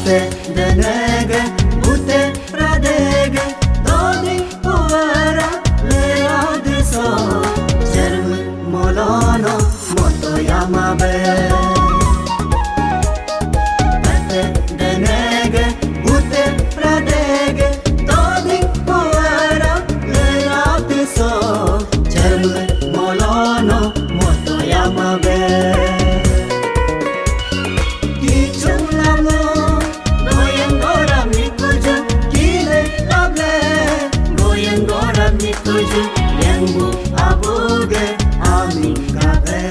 Pwrte, denne, Pwrte, dodi puara lea diso Jermu molono moto yamabe Pwrte, denne, Pwrte, dodi puara lea diso Jermu molono moto yamabe Yang abuge amin kabe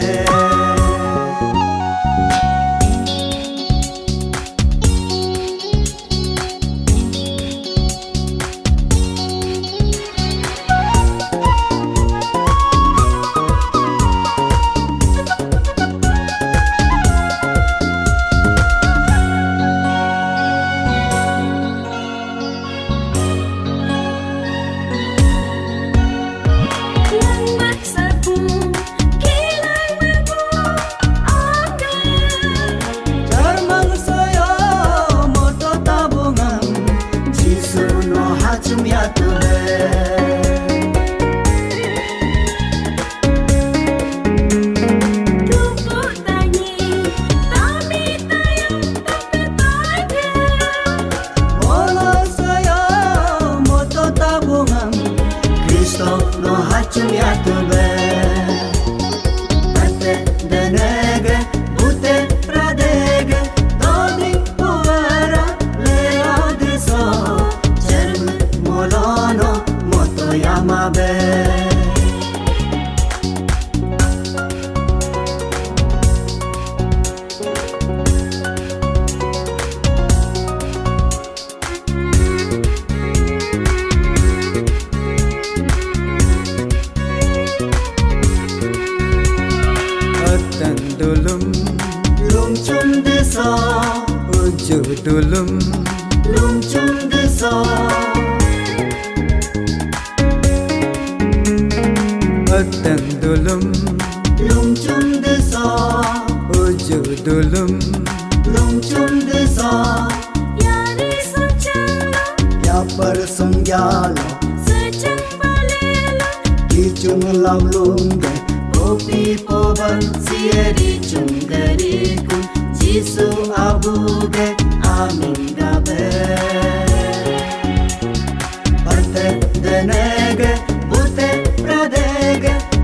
no hachum yatube Pwrte, denne, Pwrte, dodi puara lea diso Jermu molono moto yamabe Lum chum diso Uju dulum Lum chum diso Atang dulum Lum chum diso Uju dulum Lum chum diso Yari sungchalo Ya par sungyalo Sejang balelo Kichung lavlunge Kopi poban sieri chungariku Jisu abuge amin gabe Pwrte, denne, Pwrte,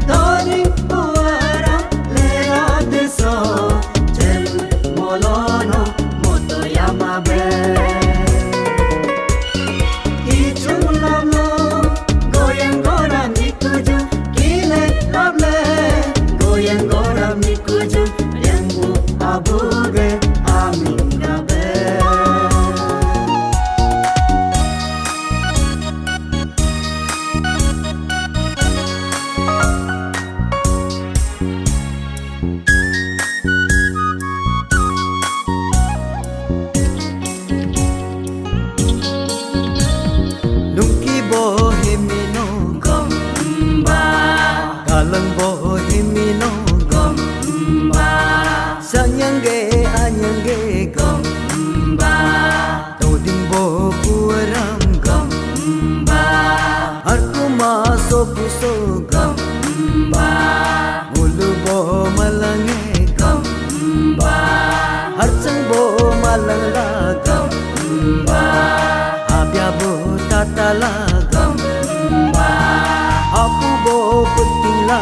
dodi puara lea diso Jermu molono moto yamabe Kichung lavlo goyang goram ikuju Kile lavle goyang goram ikuju Yang abuge amin gabe Nungki bohemino Gomba Kalang bohemino Gomba Sanyange anyange Gomba Toding bo puaram Gomba Harku maso puso Gomba Mulu bo malange Gomba Harchang bo malang lagam Gomba Abya bo tatala Gomba Apu bo puting la